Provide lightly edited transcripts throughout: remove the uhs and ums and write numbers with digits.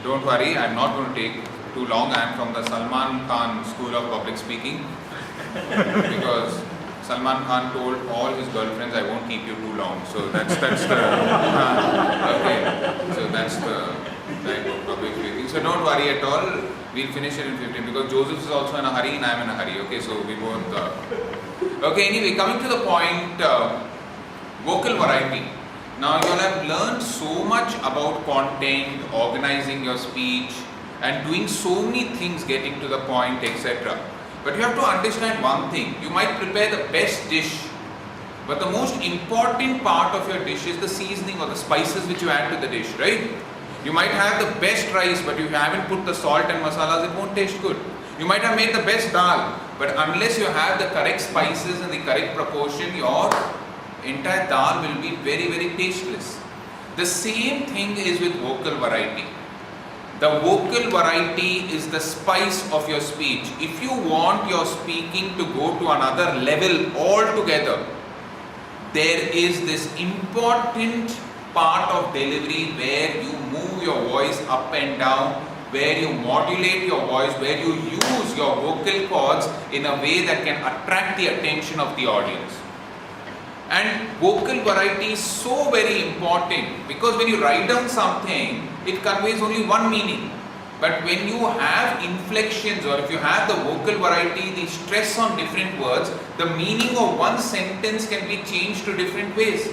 Don't worry, I'm not going to take too long. I'm from the Salman Khan School of Public Speaking because Salman Khan told all his girlfriends, I won't keep you too long. So that's the okay. So that's the type of public speaking. So don't worry at all. We'll finish it in 15 because Joseph is also in a hurry and I'm in a hurry. Okay, so we both. Okay, anyway, coming to the point, vocal variety. Now you all have learned so much about content, organizing your speech, and doing so many things, getting to the point, etc. But you have to understand one thing. You might prepare the best dish, but the most important part of your dish is the seasoning or the spices which you add to the dish, right? You might have the best rice, but you haven't put the salt and masalas, it won't taste good. You might have made the best dal, but unless you have the correct spices and the correct proportion, your entire dal will be very, very tasteless. The same thing is with vocal variety. The vocal variety is the spice of your speech. If you want your speaking to go to another level altogether, there is this important part of delivery where you move your voice up and down, where you modulate your voice, where you use your vocal cords in a way that can attract the attention of the audience. And vocal variety is so very important because when you write down something, it conveys only one meaning. But when you have inflections or if you have the vocal variety, the stress on different words, the meaning of one sentence can be changed to different ways.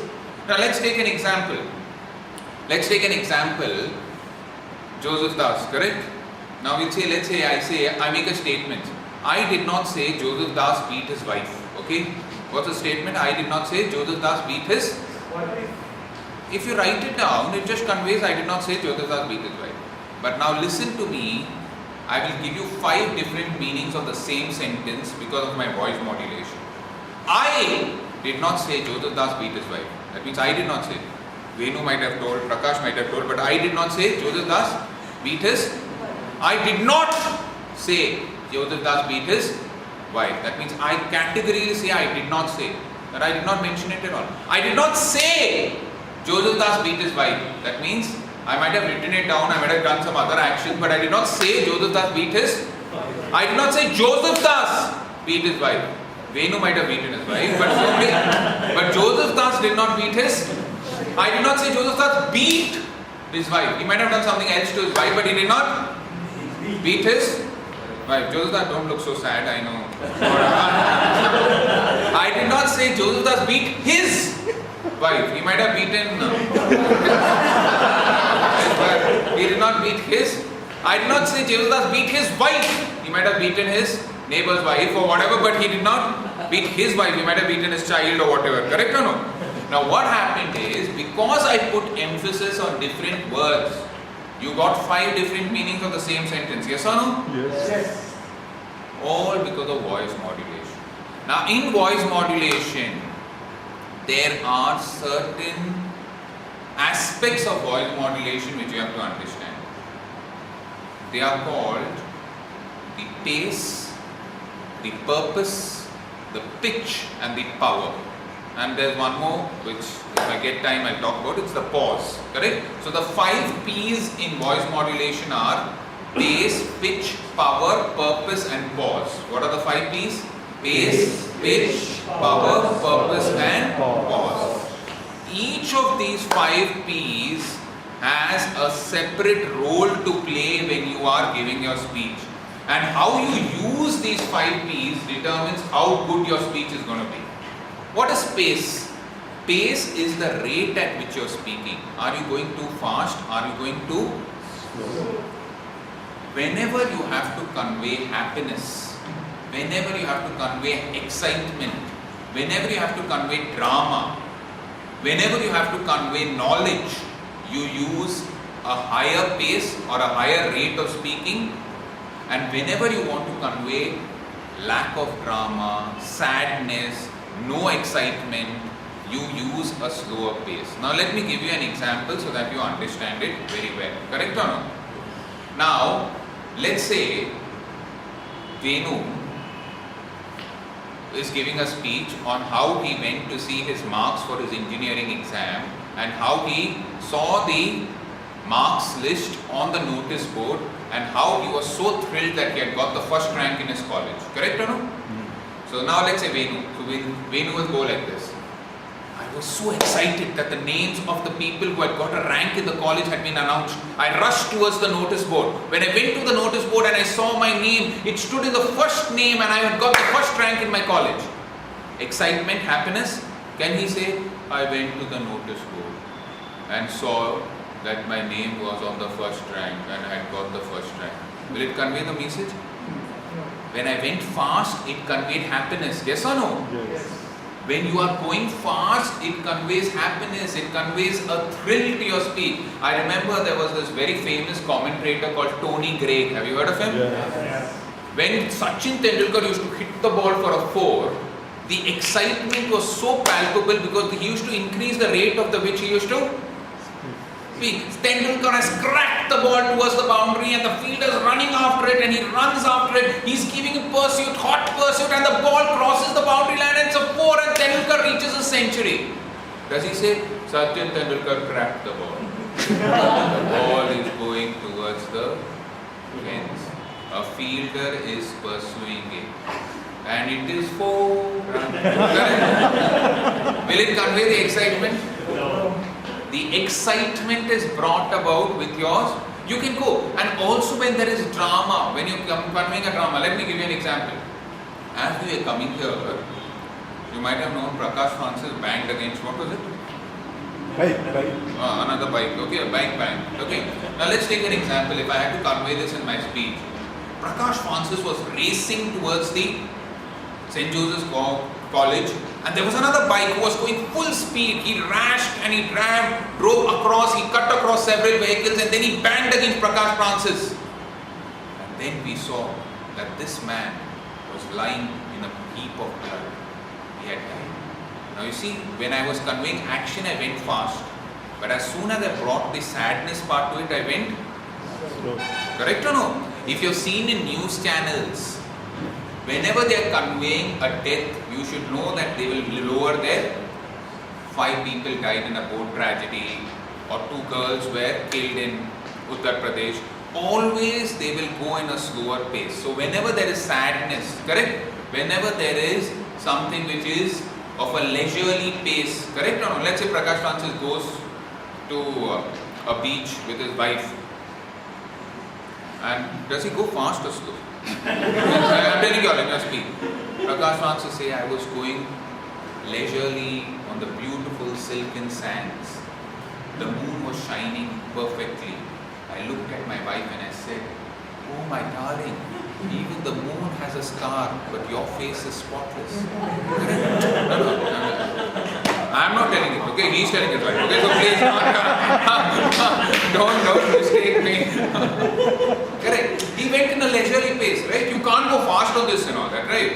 Now let's take an example. Let's take an example. Joseph Das, correct? Now we'll say, let's say I make a statement. I did not say Joseph Das beat his wife. Okay? What's the statement? I did not say Joseph Das beat his wife. If you write it down, it just conveys I did not say Joseph Das beat his wife. But now listen to me. I will give you 5 different meanings of the same sentence because of my voice modulation. I did not say Joseph Das beat his wife. That means I did not say. Venu might have told, Prakash might have told, but I did not say Joseph Das beat his. I did not say Joseph Das beat his wife. That means I categorically say I did not say. That I did not mention it at all. I did not say Joseph Das beat his wife. That means I might have written it down, I might have done some other action, but I did not say Joseph Das beat his. I did not say Joseph Das beat his wife. Venu might have beaten his wife, but Joseph Das did not beat his. I did not say Joseph Das beat his wife. He might have done something else to his wife, but he did not beat his wife. Joseph Das, don't look so sad, I know. I did not say Joseph Das beat his wife. He might have beaten he did not beat his. I did not say Joseph Das beat his wife. He might have beaten his neighbor's wife or whatever, but he did not beat his wife. He might have beaten his child or whatever. Correct or no? Now what happened is, because I put emphasis on different words, you got 5 different meanings of the same sentence. Yes or no? Yes. All because of voice modulation. Now in voice modulation, there are certain aspects of voice modulation which you have to understand. They are called the pace, the purpose, the pitch and the power. And there's one more which if I get time I'll talk about. It's the pause. Correct? So the 5 P's in voice modulation are pace, pitch, power, purpose and pause. What are the 5 P's? Pace, pitch, power, purpose and pause. Each of these 5 P's has a separate role to play when you are giving your speech. And how you use these 5 P's determines how good your speech is going to be. What is pace? Pace is the rate at which you are speaking. Are you going too fast? Are you going too slow? Whenever you have to convey happiness, whenever you have to convey excitement, whenever you have to convey drama, whenever you have to convey knowledge, you use a higher pace or a higher rate of speaking. And whenever you want to convey lack of drama, sadness, no excitement, you use a slower pace. Now let me give you an example so that you understand it very well. Correct or no? Now, let's say Venu is giving a speech on how he went to see his marks for his engineering exam and how he saw the marks list on the notice board and how he was so thrilled that he had got the first rank in his college. Correct or no? So now let's say Venu. So Venu will go like this. I was so excited that the names of the people who had got a rank in the college had been announced. I rushed towards the notice board. When I went to the notice board and I saw my name, it stood in the first name and I had got the first rank in my college. Excitement, happiness. Can he say, I went to the notice board and saw that my name was on the first rank and I had got the first rank? Will it convey the message? When I went fast, it conveyed happiness. Yes or no? Yes. When you are going fast, it conveys happiness, it conveys a thrill to your speech. I remember there was this very famous commentator called Tony Greig. Have you heard of him? Yes. When Sachin Tendulkar used to hit the ball for a 4, the excitement was so palpable because he used to increase the rate of the which he used to speak. Tendulkar has cracked the ball towards the boundary and the fielder is running after it and he runs after it. He's giving a pursuit, hot pursuit, and the ball crosses the boundary line and it's a 4 and Tendulkar reaches a century. Does he say, Sachin Tendulkar cracked the ball? The ball is going towards the fence. A fielder is pursuing it. And it is 4 runs. Will it convey the excitement? No. The excitement is brought about with yours. You can go. And also when there is drama, when you are conveying a drama, let me give you an example. As we were coming here, you might have known Prakash Francis banged against, what was it? Bike. Another bike. Okay, a bike bang. Okay. Now let's take an example. If I had to convey this in my speech, Prakash Francis was racing towards the St. Joseph's College, and there was another bike who was going full speed. He rashed and he drove across, he cut across several vehicles and then he banged against Prakash Francis. And then we saw that this man was lying in a heap of blood. He had died. Now you see, when I was conveying action, I went fast. But as soon as I brought the sadness part to it, I went Slow. correct or no? If you've seen in news channels, whenever they are conveying a death, you should know that they will lower their 5 people died in a boat tragedy or 2 girls were killed in Uttar Pradesh. Always they will go in a slower pace. So whenever there is sadness, correct? Whenever there is something which is of a leisurely pace, correct or no? Let's say Prakash Francis goes to a beach with his wife. And does he go fast or slow? I'm telling you all, let me speak. Prakash Francis say, I was going leisurely on the beautiful silken sands. The moon was shining perfectly. I looked at my wife and I said, oh my darling, even the moon has a scar, but your face is spotless. No. I'm not telling it, okay? He's telling it right. Okay, so please don't mistake me. Correct. He went in a leisurely pace, right? You can't go fast on this and all that, right?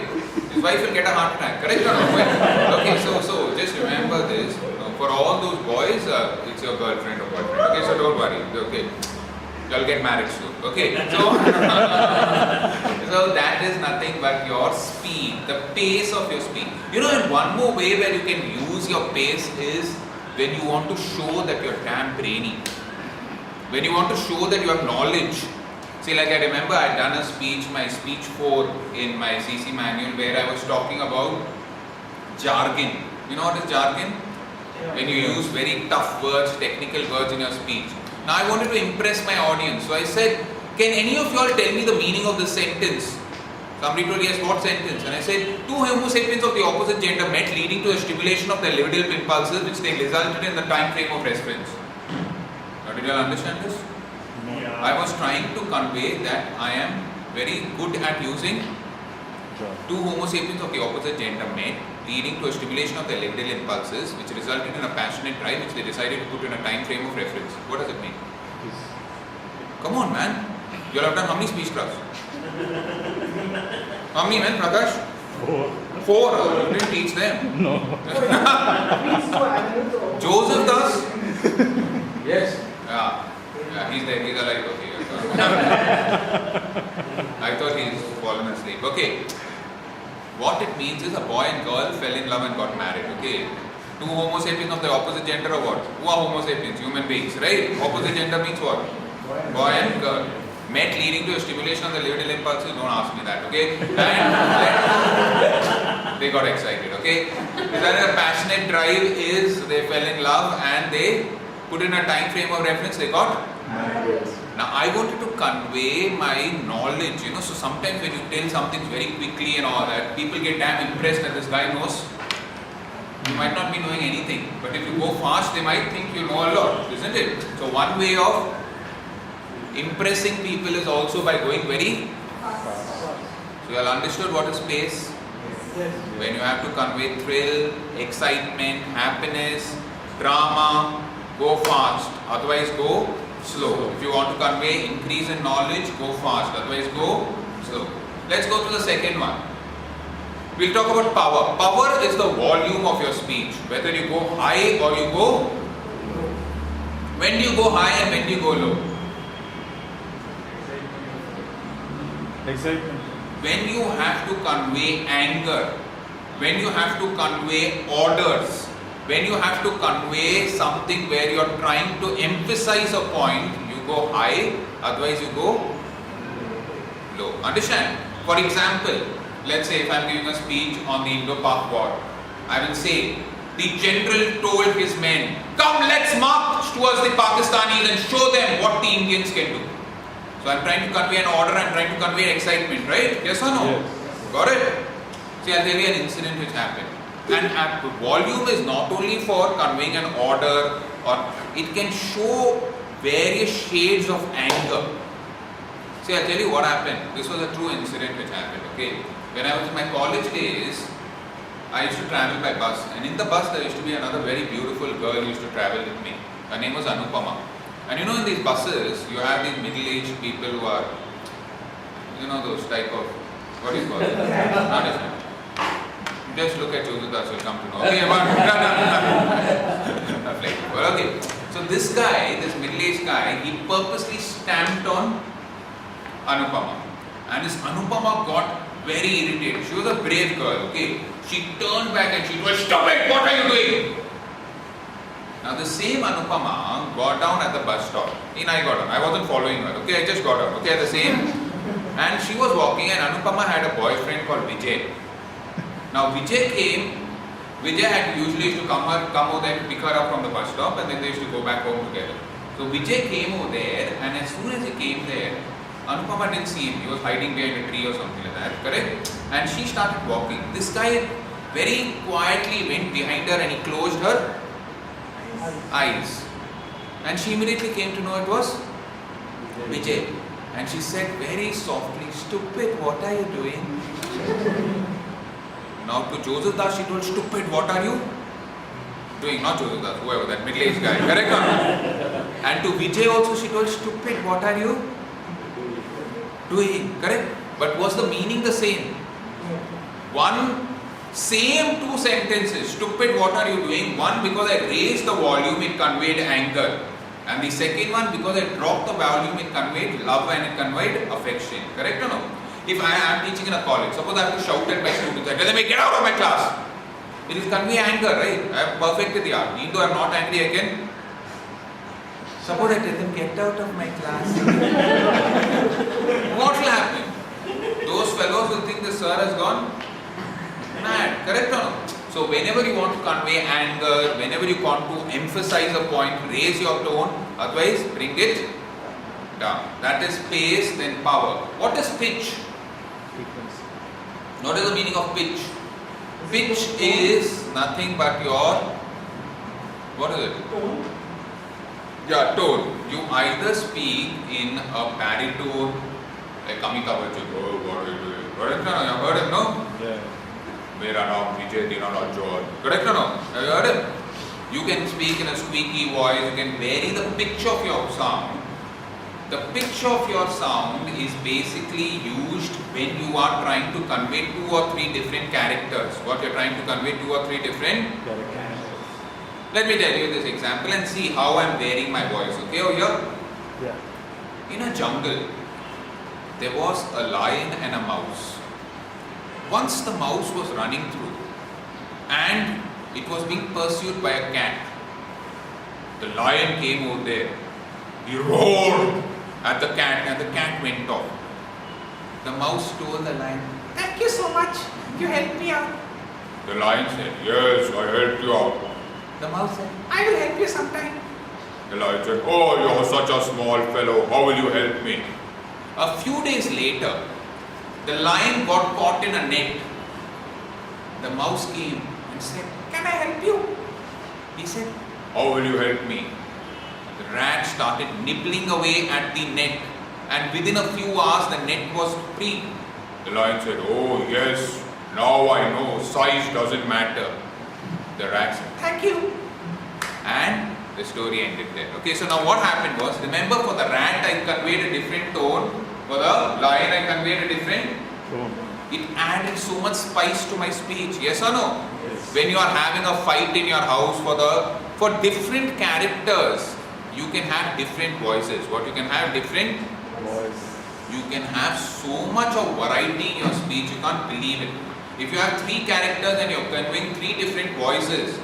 His wife will get a heart attack, correct or no? Okay, so just remember this. For all those boys, it's your girlfriend or boyfriend. Okay, so don't worry. Okay, you'll get married soon. Okay, so so that is nothing but your speed, the pace of your speed. You know, and one more way where you can use your pace is when you want to show that you're damn brainy. When you want to show that you have knowledge. See, like I remember I had done a speech, my speech 4 in my CC manual, where I was talking about jargon. You know what is jargon? When you use very tough words, technical words in your speech. Now I wanted to impress my audience. So I said, can any of you all tell me the meaning of this sentence? Somebody told, yes, what sentence? And I said, 2 Homo sapiens of the opposite gender met, leading to a stimulation of their libido impulses, which they resulted in the time frame of reference. Now did you all understand this? Yeah. I was trying to convey that I am very good at using 2 Homo sapiens of the opposite gender met, leading to a stimulation of their libido impulses, which resulted in a passionate drive, which they decided to put in a time frame of reference. What does it mean? Come on, man. You all have done how many speech crafts? How many, man, Prakash? 4. You didn't teach them. No. Joseph does? Yes. Yeah, he's there. He's alive. Okay. I thought he's fallen asleep. Okay. What it means is a boy and girl fell in love and got married. Okay. Two Homo sapiens of the opposite gender or what? Who are Homo sapiens? Human beings, right? Opposite gender means what? Boy and girl. Met leading to a stimulation of the libidinal impulses. Don't ask me that, okay? And they got excited, okay? Is that a passionate drive is they fell in love and they put in a time frame of reference, they got? Now I wanted to convey my knowledge, so sometimes when you tell something very quickly and all that, people get damn impressed that this guy knows. You might not be knowing anything, but if you go fast, they might think you know a lot, isn't it? So one way of impressing people is also by going very fast. So you all understood what is pace? When you have to convey thrill, excitement, happiness, drama, go fast, otherwise go slow. If you want to convey increase in knowledge, go fast, otherwise go slow. Let's go to the second one. We'll talk about power. Power is the volume of your speech, whether you go high or you go. When do you go high and when do you go low? Excitement. When you have to convey anger, when you have to convey orders, when you have to convey something where you are trying to emphasize a point, you go high, otherwise you go low. Understand? For example, let's say if I am giving a speech on the Indo-Pak war, I will say, the general told his men, come let's march towards the Pakistanis and show them what the Indians can do. So I am trying to convey an order, I am trying to convey excitement, right? Yes or no? Yes. Got it? See, I'll tell you an incident which happened. And volume is not only for conveying an order, or it can show various shades of anger. See, I'll tell you what happened. This was a true incident which happened, okay? When I was in my college days, I used to travel by bus. And in the bus, there used to be another very beautiful girl who used to travel with me. Her name was Anupama. And in these buses, you have these middle-aged people who are, those type of, what is it called? Not as just look at Josudas, you'll come to know. Okay, but okay. So this guy, this middle-aged guy, he purposely stamped on Anupama. And this Anupama got very irritated. She was a brave girl, okay. She turned back and she told, stop it, what are you doing? Now the same Anupama got down at the bus stop. I got down. I wasn't following her. Okay, I just got down. Okay, the same. And she was walking and Anupama had a boyfriend called Vijay. Now Vijay came. Vijay had usually used to come over there to pick her up from the bus stop and then they used to go back home together. So Vijay came over there and as soon as he came there, Anupama didn't see him. He was hiding behind a tree or something like that. Correct? And she started walking. This guy very quietly went behind her and he closed her eyes. And she immediately came to know it was Vijay. And she said very softly, stupid, what are you doing? Now to Joseph Das she told, stupid, what are you doing? Not Joseph Das, whoever, that middle-aged guy. Correct? And to Vijay also she told, stupid, what are you doing? Correct? But was the meaning the same? Same two sentences. Stupid, what are you doing? One, because I raised the volume, it conveyed anger. And the second one, because I dropped the volume, it conveyed love and it conveyed affection. Correct or no? If I am teaching in a college, suppose I have to shout at my students, I tell them, get out of my class. It is convey anger, right? I have perfected the art. Even though I am not angry, I can. Suppose I tell them, get out of my class. What will happen? Those fellows will think the sir has gone mad. Correct or no? So whenever you want to convey anger, whenever you want to emphasize a point, raise your tone, otherwise bring it down. That is pace, then power. What is pitch? What is the meaning of pitch? Pitch is nothing but your, what is it? Tone. Yeah, tone. You either speak in a baritone, like Kamika Bachchan, oh, what are you doing? Correct or no? You have heard him, no? Yeah. Mera naam Vijay Dinanath Johar. Correct or no? Have you heard him? You can speak in a squeaky voice, you can vary the pitch of your sound. The pitch of your sound is basically used when you are trying to convey 2 or 3 different characters. What you are trying to convey 2 or 3 different. Let me tell you this example and see how I am varying my voice. Okay, over here? Yeah. In a jungle, there was a lion and a mouse. Once the mouse was running through and It was being pursued by a cat. The lion came over there. He roared at the cat and the cat went off. The mouse told the lion, "Thank you so much. You helped me out." The lion said, "Yes, I helped you out." The mouse said, "I will help you sometime." The lion said, "Oh, you're such a small fellow. How will you help me?" A few days later, the lion got caught in a net. The mouse came and said, "Can I help you?" He said, "How will you help me?" The rat started nibbling away at the net, and within a few hours the net was free. The lion said, "Oh yes, now I know size doesn't matter." The rat said, "Thank you." And the story ended there. Okay, so now what happened was, remember, for the rat I conveyed a different tone, for the lion I conveyed a different. It added so much spice to my speech. Yes or no? Yes. When you are having a fight in your house, for different characters, you can have different voices. What you can have different? Voice. You can have so much of variety in your speech, you can't believe it. If you have 3 characters and you're conveying 3 different voices,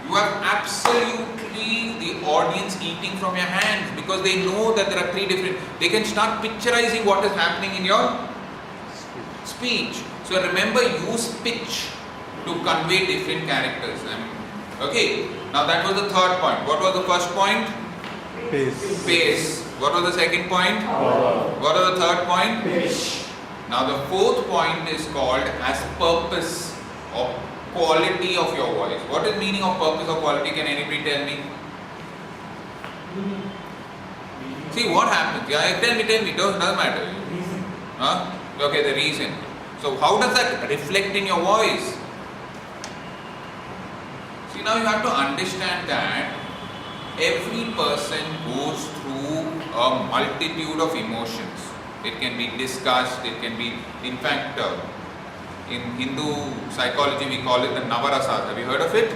you have absolutely the audience eating from your hands, because they know that there are 3 different. They can start picturizing what is happening in your speech. So remember, use pitch to convey different characters. Okay, now that was the third point. What was the first point? Pace. Pace. What was the second point? What was the third point? Pace. Now the fourth point is called as purpose or quality of your voice. What is meaning of purpose or quality? Can anybody tell me? See what happens. Yeah, tell me. Doesn't matter. Huh? Okay, the reason. So how does that reflect in your voice? See, now you have to understand that every person goes through a multitude of emotions. It can be disgust, it can be, in fact, in Hindu psychology we call it the Navarasas. Have you heard of it?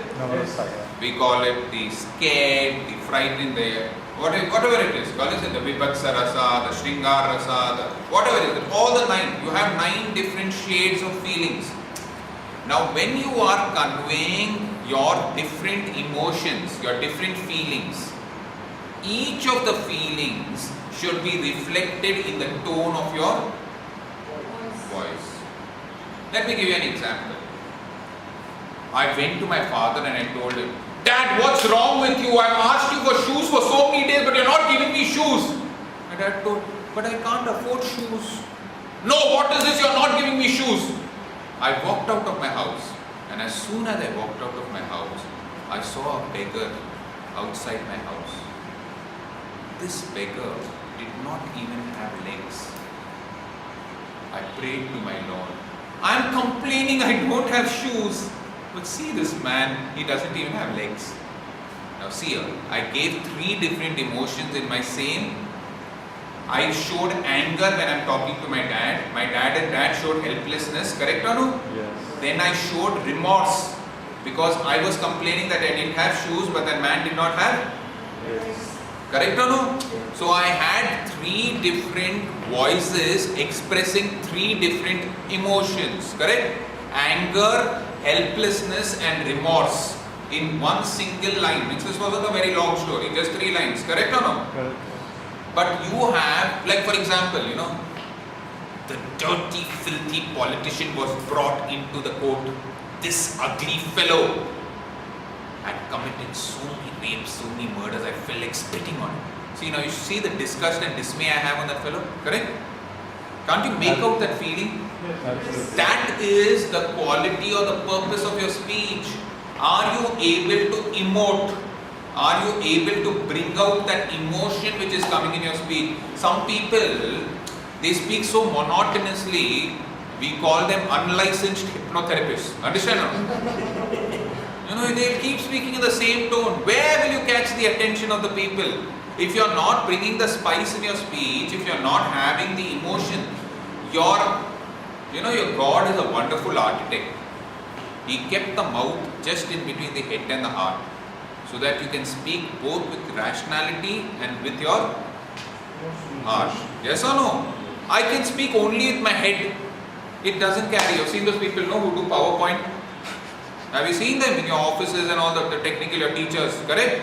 We call it the scared, the frightened, the whatever it is. Call it the Vibhaksa Rasa, the Shringar Rasa, whatever it is. All the 9. You have 9 different shades of feelings. Now when you are conveying your different emotions, your different feelings, each of the feelings should be reflected in the tone of your voice. Let me give you an example. I went to my father and I told him, "Dad, what's wrong with you? I've asked you for shoes for so many days, but you're not giving me shoes." My dad told, "But I can't afford shoes." "No, what is this? You're not giving me shoes." I walked out of my house, and as soon as I walked out of my house, I saw a beggar outside my house. This beggar did not even have legs. I prayed to my Lord. I'm complaining I don't have shoes. But see this man, he doesn't even have legs. Now see here, I gave 3 different emotions in my same. I showed anger when I'm talking to my dad. My dad showed helplessness, correct or no? Yes. Then I showed remorse because I was complaining that I didn't have shoes, but that man did not have. Yes. Correct or no? So I had 3 different voices expressing 3 different emotions, correct? Anger, helplessness and remorse in one single line. Which this wasn't a very long story, just 3 lines, correct or no? Correct. But you have, like for example, the dirty, filthy politician was brought into the court. This ugly fellow had committed so many rapes, so many murders, I felt like spitting on him. See, now you see the disgust and dismay I have on that fellow, correct? Can't you make out that feeling? Absolutely. That is the quality or the purpose of your speech. Are you able to emote? Are you able to bring out that emotion which is coming in your speech? Some people, they speak so monotonously, we call them unlicensed hypnotherapists. Understand? They'll keep speaking in the same tone. Where will you catch the attention of the people? If you're not bringing the spice in your speech, if you're not having the emotion, your God is a wonderful architect. He kept the mouth just in between the head and the heart, so that you can speak both with rationality and with your heart. Yes or no? I can speak only with my head. It doesn't carry. You've seen those people who do PowerPoint. Have you seen them in your offices and all the technical, your teachers, correct?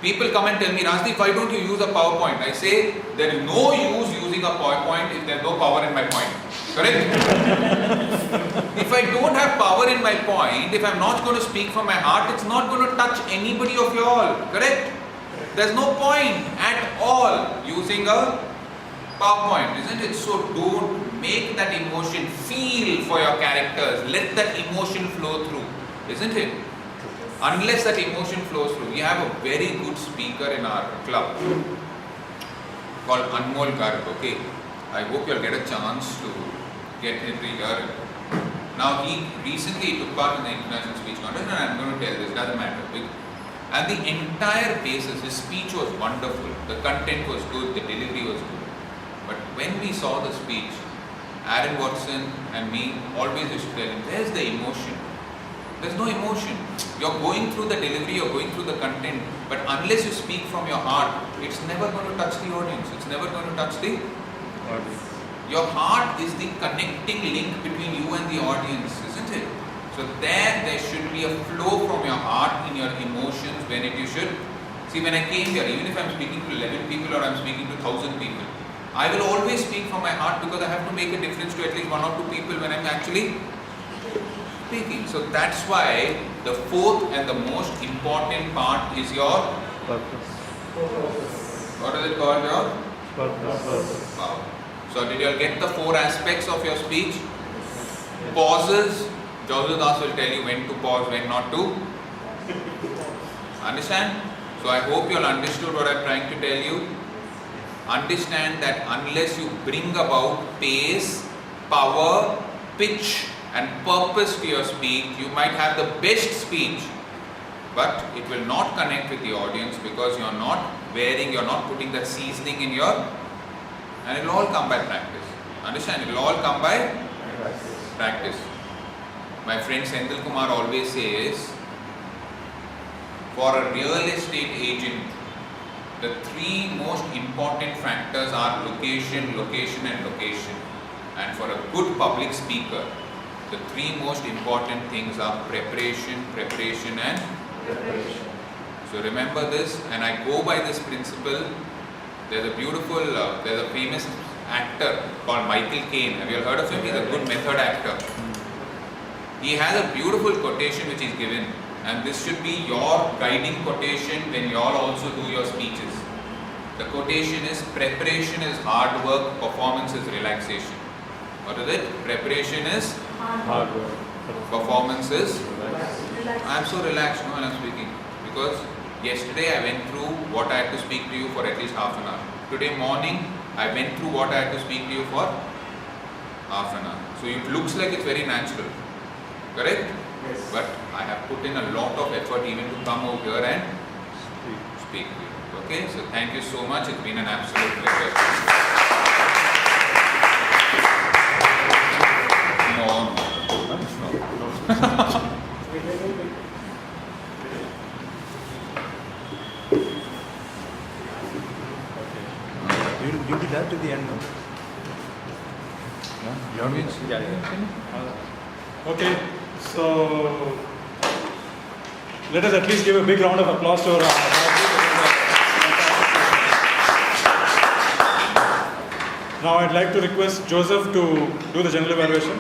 People come and tell me, Rajdeep, why don't you use a PowerPoint? I say, there is no use using a PowerPoint if there is no power in my point. Correct? If I don't have power in my point, if I'm not going to speak from my heart, it's not going to touch anybody of you all. Correct? There's no point at all using a PowerPoint, isn't it? So don't make that emotion feel for your characters. Let that emotion flow through, isn't it? Unless that emotion flows through. We have a very good speaker in our club called Anmol Garg, okay? I hope you'll get a chance to get him to hear it. Now he recently took part in the International Speech Contest, and I'm going to tell this, doesn't matter. And the entire basis, his speech was wonderful, the content was good, the delivery was good. But when we saw the speech, Aaron Watson and me always used to tell him, where's the emotion? There's no emotion. You're going through the delivery, you're going through the content, but unless you speak from your heart, it's never going to touch the audience. It's never going to touch the audience. Your heart is the connecting link between you and the audience, isn't it? So there should be a flow from your heart in your emotions when you should. See, when I came here, even if I'm speaking to 11 people or I'm speaking to 1,000 people, I will always speak from my heart because I have to make a difference to at least 1 or 2 people when I'm actually speaking. So that's why the fourth and the most important part is your Purpose. what is it called, your Purpose. power. So did you all get the 4 aspects of your speech? Pauses. Joseph Das will tell you when to pause, when not to. Understand? So I hope you all understood what I'm trying to tell you. Understand that unless you bring about pace, power, pitch and purpose to your speech, you might have the best speech, but it will not connect with the audience because you're not putting that seasoning in your, and it will all come by practice. Understand? It will all come by practice. My friend Senthil Kumar always says, for a real estate agent, the 3 most important factors are location, location and location. And for a good public speaker, the 3 most important things are preparation, preparation and preparation. So remember this, and I go by this principle. There's a famous actor called Michael Caine. Have you all heard of him? He's a good method actor. He has a beautiful quotation which he's given, and this should be your guiding quotation when you all also do your speeches. The quotation is, preparation is hard work, performance is relaxation. What is it? Preparation is Hard work. performance is. I am so relaxed now when I am speaking because yesterday I went through what I had to speak to you for at least half an hour. Today morning I went through what I had to speak to you for half an hour. So it looks like it's very natural. Correct? Yes. But I have put in a lot of effort even to come over here and speak to you. Okay? So thank you so much. It's been an absolute pleasure. No. You'll be there to the end, no? Okay, so let us at least give a big round of applause to our Now I'd like to request Joseph to do the general evaluation.